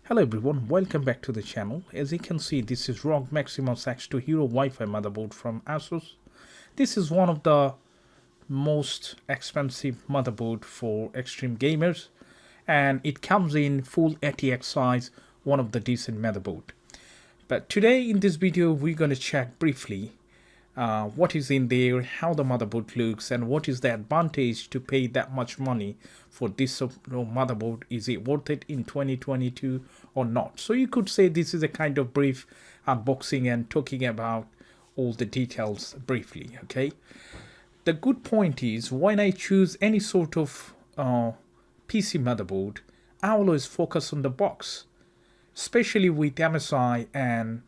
Hello everyone, welcome back to the channel. As you can see, this is ROG Maximus X2 Hero Wi-Fi motherboard from Asus. This is one of the most expensive motherboard for extreme gamers, and it comes in full ATX size, one of the decent motherboard. But today in this video, we're going to check briefly what is in there, how the motherboard looks, and what is the advantage to pay that much money for this motherboard. Is it worth it in 2022 or not? So you could say this is a kind of brief unboxing and talking about all the details briefly. Okay, the good point is when I choose any sort of PC motherboard, I always focus on the box, especially with MSI and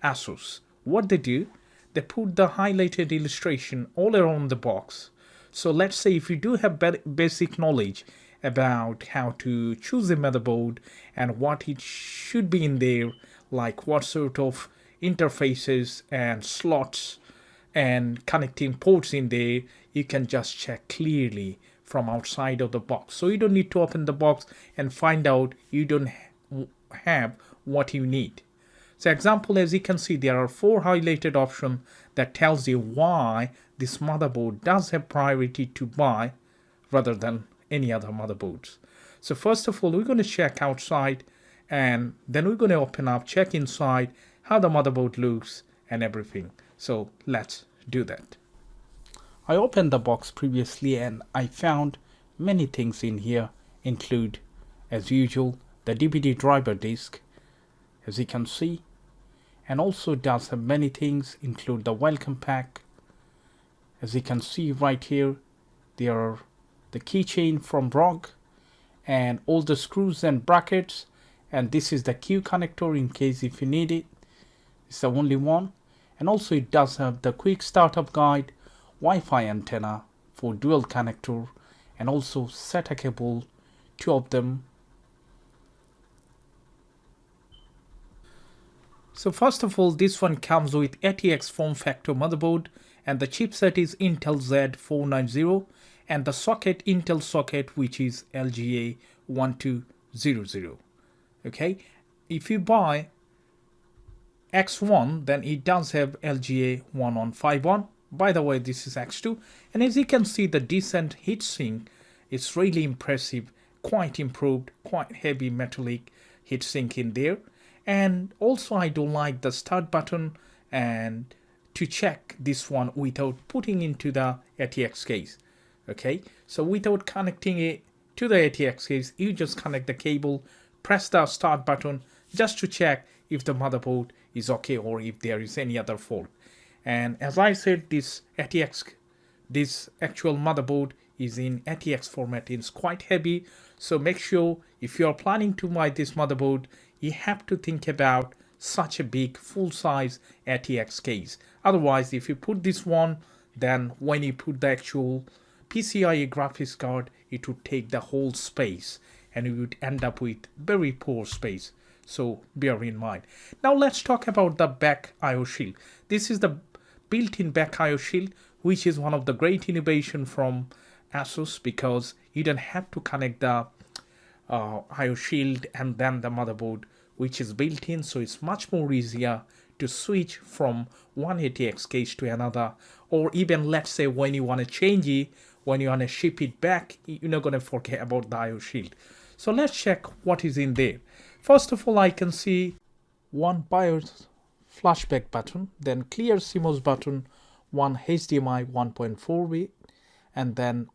Asus. What they do, they put the highlighted illustration all around the box. So let's say if you do have basic knowledge about how to choose a motherboard and what it should be in there, like what sort of interfaces and slots and connecting ports in there, you can just check clearly from outside of the box. So you don't need to open the box and find out you don't have what you need. So example, as you can see, there are 4 highlighted options that tells you why this motherboard does have priority to buy rather than any other motherboards. So first of all, we're going to check outside, and then we're going to open up, check inside, how the motherboard looks and everything. So let's do that. I opened the box previously and I found many things in here, include, as usual, the DVD driver disk, as you can see, and also does have many things, include the welcome pack. As you can see right here, there are the keychain from ROG and all the screws and brackets, and this is the Q connector in case if you need it. It's the only one. And also it does have the quick startup guide, Wi-Fi antenna for dual connector, and also SATA cable, 2 of them. So first of all, this one comes with ATX form factor motherboard, and the chipset is Intel Z490, and the socket Intel socket, which is LGA 1200. Okay, if you buy X1, then it does have LGA 1151. By the way, this is X2, and as you can see, the decent heatsink is really impressive, quite improved, quite heavy metallic heatsink in there. And also I don't like the start button, and to check this one without putting into the ATX case. Okay, so without connecting it to the ATX case, you just connect the cable, press the start button just to check if the motherboard is okay or if there is any other fault. And as I said, this actual motherboard is in ATX format. It's quite heavy, so make sure if you are planning to buy this motherboard, you have to think about such a big full-size ATX case. Otherwise, if you put this one, then when you put the actual PCIe graphics card, it would take the whole space and you would end up with very poor space. So bear in mind. Now let's talk about the back IO shield. This is the built-in back IO shield, which is one of the great innovation from Asus, because you don't have to connect the IO shield and then the motherboard, which is built in, so it's much more easier to switch from one ATX case to another, or even let's say when you want to change it, when you want to ship it back, you're not going to forget about the IO shield. So let's check what is in there. First of all, I can see one BIOS flashback button, then clear CMOS button, one HDMI 1.4 and then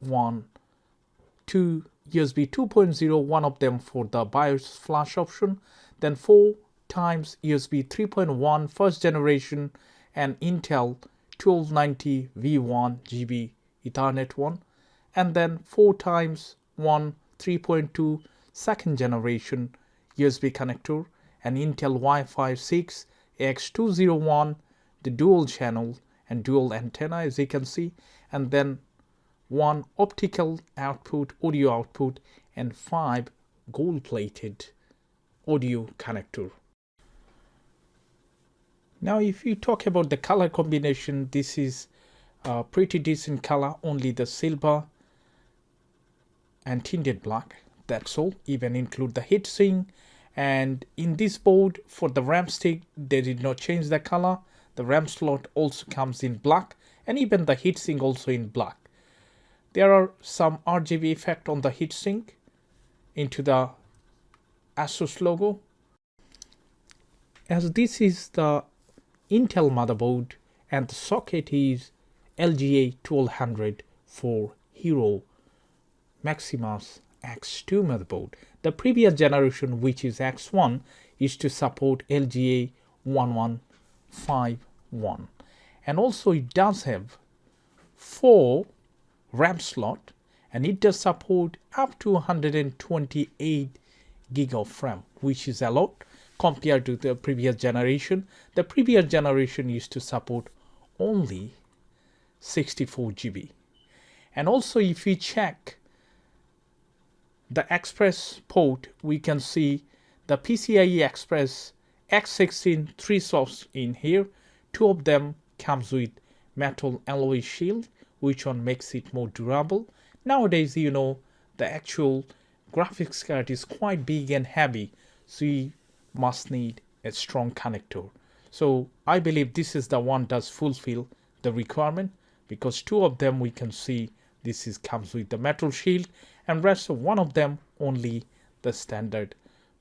two USB 2.0, one of them for the BIOS flash option, then 4 times USB 3.1 first generation and Intel 1290 V1 GB Ethernet one, and then 4 times 3.2 second generation USB connector and Intel Wi-Fi 6 X201, the dual channel and dual antenna, as you can see, and then 1 optical output, audio output, and 5 gold-plated audio connector. Now if you talk about the color combination, this is a pretty decent color, only the silver and tinted black, that's all. Even include the heatsink And in this board, for the RAM stick, they did not change the color. The RAM slot also comes in black, and even the heatsink also in black. There are some RGB effect on the heatsink into the Asus logo. As this is the Intel motherboard and the socket is LGA 1200 for Hero Maximus X2 motherboard. The previous generation, which is X1, is to support LGA 1151, and also it does have 4 RAM slot, and it does support up to 128 gig of RAM, which is a lot compared to the previous generation. The previous generation used to support only 64 GB. And also if we check the express port, we can see the PCIe Express X16 3 slots in here. 2 of them comes with metal alloy shield, which one makes it more durable. Nowadays, you know, the actual graphics card is quite big and heavy, so you must need a strong connector. So I believe this is the one does fulfill the requirement, because 2 of them we can see this is comes with the metal shield, and rest of 1 of them only the standard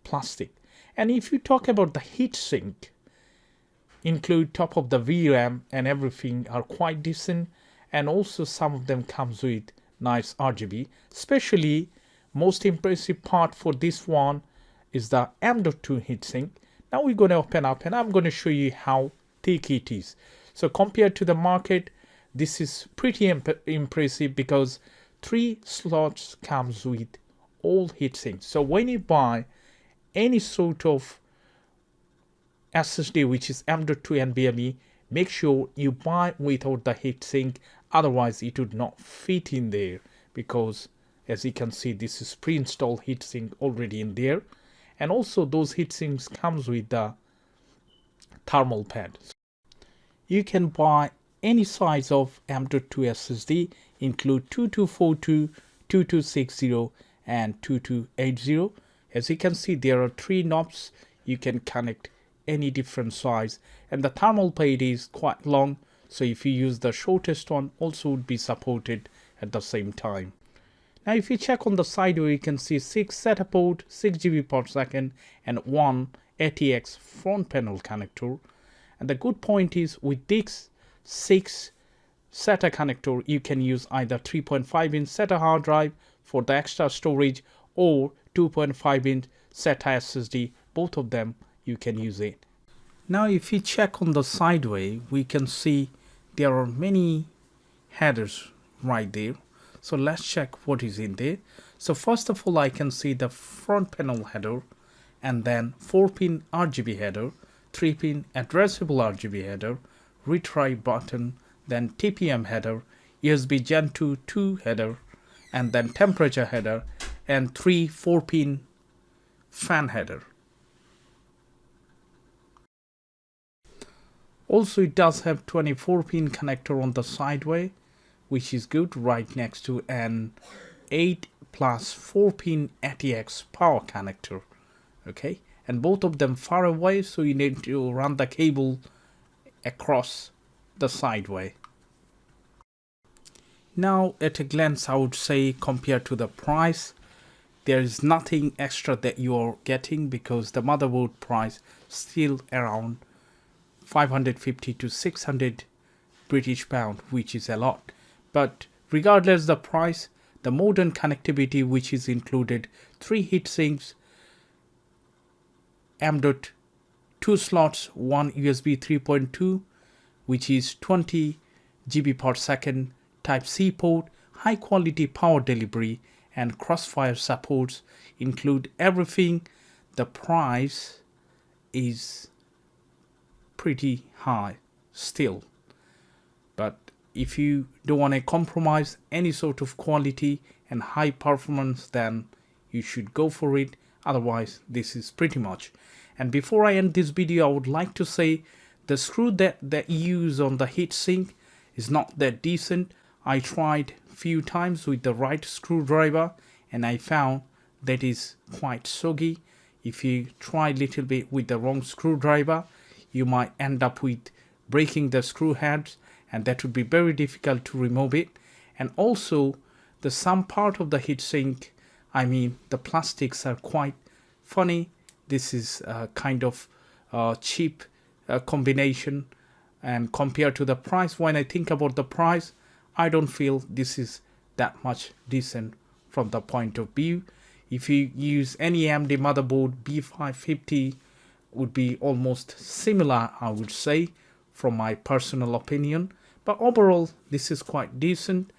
plastic. And if you talk about the heatsink, include top of the VRAM and everything are quite decent, and also some of them comes with nice RGB. Especially most impressive part for this one is the M.2 heatsink. Now we're going to open up and I'm going to show you how thick it is. So compared to the market, this is pretty impressive, because 3 slots comes with all heatsinks. So when you buy any sort of SSD which is M.2 NVMe, make sure you buy without the heatsink, otherwise it would not fit in there, because as you can see this is pre-installed heatsink already in there. And also those heatsinks comes with the thermal pad. You can buy any size of M.2 SSD, include 2242, 2260 and 2280. As you can see, there are 3 knobs. You can connect any different size, and the thermal pad is quite long, so if you use the shortest one also would be supported at the same time. Now if you check on the side where you can see 6 SATA port, 6 GB per second and 1 ATX front panel connector. And the good point is with this 6 SATA connector, you can use either 3.5-inch SATA hard drive for the extra storage or 2.5-inch SATA SSD. Both of them you can use it. Now if you check on the sideway, we can see there are many headers right there. So let's check what is in there. So first of all, I can see the front panel header, and then 4-pin RGB header, 3-pin addressable RGB header, retry button, then TPM header, USB Gen 2 header, and then temperature header, and 3 4-pin fan header. Also it does have 24-pin connector on the sideway, which is good, right next to an 8 plus 4-pin ATX power connector. Okay, and both of them far away, so you need to run the cable across the sideway. Now at a glance, I would say compared to the price, there is nothing extra that you are getting, because the motherboard price still around 550 to 600 British pound, which is a lot. But regardless the price, the modern connectivity which is included, 3 heatsinks, M.2 slots, 1 USB 3.2, which is 20 GB per second, Type-C port, high quality power delivery, and crossfire supports, include everything. The price is pretty high still, but if you don't want to compromise any sort of quality and high performance, then you should go for it. Otherwise, this is pretty much. And before I end this video, I would like to say the screw that you use on the heatsink is not that decent. I tried few times with the right screwdriver and I found that is quite soggy. if you try a little bit with the wrong screwdriver, you might end up with breaking the screw heads, and that would be very difficult to remove it. And also the some part of the heatsink, I mean the plastics are quite funny. This is kind of cheap combination, and compared to the price, when I think about the price, I don't feel this is that much decent from the point of view. If you use any AMD motherboard, B550 would be almost similar, I would say, from my personal opinion. But overall, this is quite decent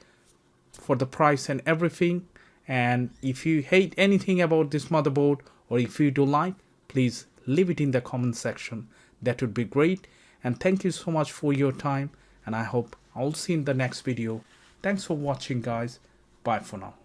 for the price and everything. And if you hate anything about this motherboard, or if you do like, please leave it in the comment section. That would be great. And thank you so much for your time, and I hope I'll see you in the next video. Thanks for watching, guys. Bye for now.